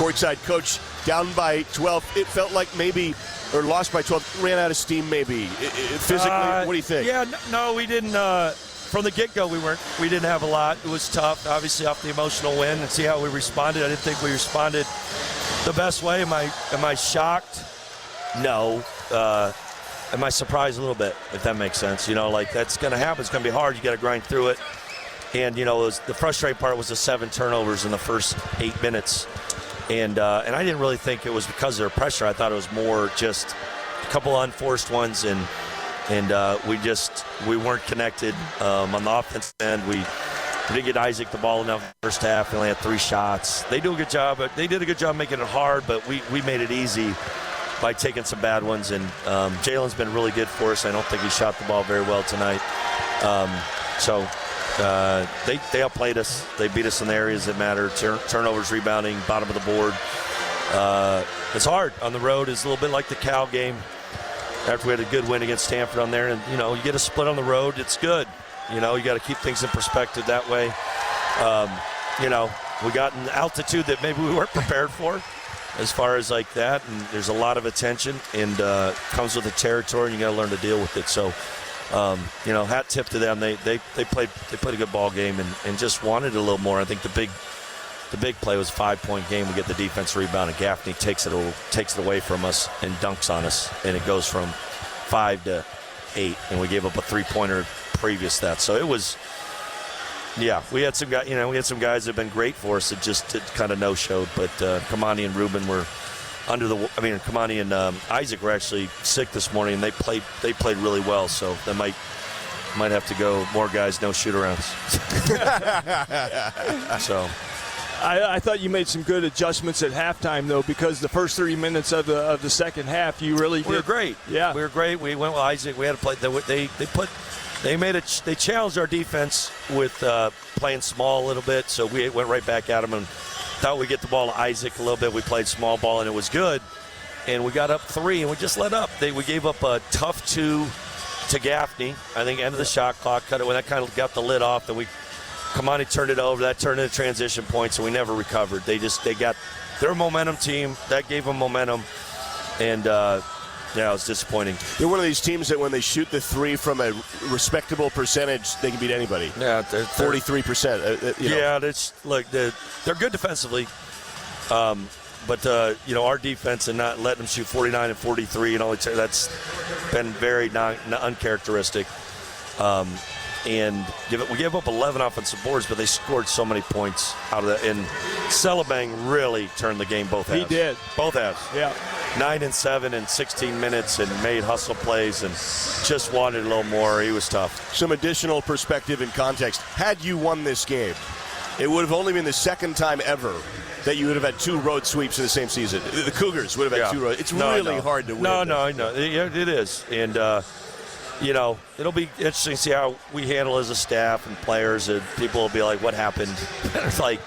courtside coach, down by 12. It felt like maybe, or lost by 12, ran out of steam maybe. Physically, what do you think? Yeah, no, we didn't. From the get-go, we didn't have a lot. It was tough, obviously, off the emotional win, and see how we responded. I didn't think we responded the best way. Am I shocked? No. Am I surprised a little bit, if that makes sense? Like that's going to happen. It's going to be hard. You got to grind through it. And, the frustrating part was the 7 turnovers in the first 8 minutes. And I didn't really think it was because of their pressure. I thought it was more just a couple unforced ones, and we weren't connected on the offensive end. We didn't get Isaac the ball enough in the first half. We only had 3 shots. They do a good job, but they did a good job making it hard, but we made it easy by taking some bad ones. And Jalen's been really good for us. I don't think he shot the ball very well tonight. They outplayed us. They beat us in the areas that matter. Turnovers, rebounding, bottom of the board. It's hard on the road. It's a little bit like the Cal game after we had a good win against Stanford on there. And, you get a split on the road, it's good. You got to keep things in perspective that way. We got an altitude that maybe we weren't prepared for as far as like that. And there's a lot of attention, and comes with the territory, and you got to learn to deal with it. So, hat tip to them. They played a good ball game and just wanted a little more. I think the big play was a 5-point game. We get the defense rebound, and Gaffney takes it away from us and dunks on us, and it goes from 5 to 8, and we gave up a 3-pointer previous to that. So it was, we had some guys. We had some guys that have been great for us that just kind of no-showed. But Kamani and Ruben were Kamani and Isaac were actually sick this morning, and they played really well. So they might have to go more guys, no shoot-arounds. So. I thought you made some good adjustments at halftime, though, because the first 3 minutes of the second half, you really did. We were great. Yeah, we were great. We went with Isaac. We had to play. They challenged our defense with playing small a little bit, so we went right back at them and thought we'd get the ball to Isaac a little bit. We played small ball, and it was good. And we got up 3, and we just let up. We gave up a tough 2 to Gaffney. I think end of the shot clock, cut it when that kind of got the lid off, and Kamani turned it over. That turned into transition points, and we never recovered. They got their momentum team. That gave them momentum, and it was disappointing. They're one of these teams that when they shoot the 3 from a respectable percentage, they can beat anybody. Yeah, 43%. They're good defensively, but our defense and not letting them shoot 49 and 43 and all that's been very uncharacteristic. And we gave up 11 offensive boards, but they scored so many points out of that. And Celebang really turned the game both halves. He did. Both halves. Yeah. 9 and 7 in 16 minutes and made hustle plays and just wanted a little more. He was tough. Some additional perspective and context. Had you won this game, it would have only been the second time ever that you would have had 2 road sweeps in the same season. The Cougars would have had 2 road. It's really hard to win. No, it is. And, it'll be interesting to see how we handle as a staff and players, and people will be like, what happened? It's like,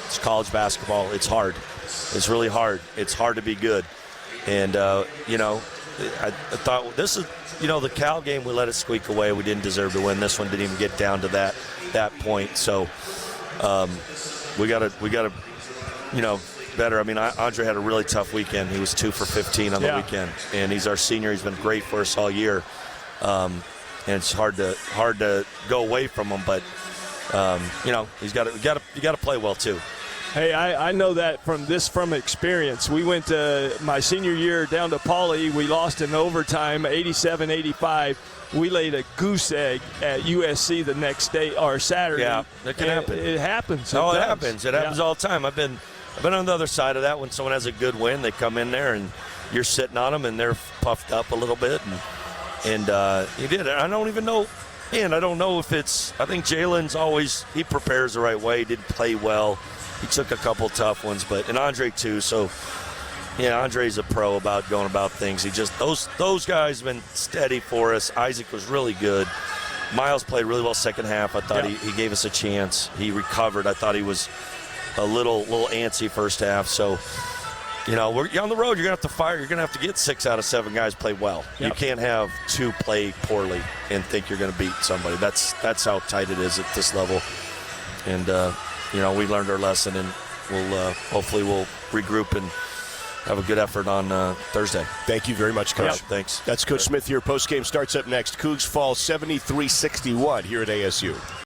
it's college basketball. It's hard. It's really hard. It's hard to be good. And, I thought this is, the Cal game, we let it squeak away. We didn't deserve to win. This one didn't even get down to that point. So we got to, better. I mean, Andre had a really tough weekend. He was 2 for 15 on the weekend. And he's our senior. He's been great for us all year. And it's hard to go away from him, but you got to play well too. Hey, I know that from experience. We went to my senior year down to Pauley. We lost in overtime, 87-85. We laid a goose egg at USC the next day or Saturday. Yeah, that can happen. It happens. It happens. It happens all the time. I've been on the other side of that. When someone has a good win, they come in there and you're sitting on them and they're puffed up a little bit and he did it. I don't even know. And I don't know if it's – I think Jalen's he prepares the right way. He didn't play well. He took a couple tough ones. And Andre, too. So, Andre's a pro about going about things. He just – those guys have been steady for us. Isaac was really good. Miles played really well second half. I thought he gave us a chance. He recovered. I thought he was a little antsy first half. So – you're on the road. You're going to have to fire. You're going to have to get 6 out of 7 guys play well. Yep. You can't have 2 play poorly and think you're going to beat somebody. That's how tight it is at this level. And we learned our lesson, and hopefully we'll regroup and have a good effort on Thursday. Thank you very much, Coach. Yep. Thanks. That's Coach Smith here. Postgame starts up next. Cougs fall 73-61 here at ASU.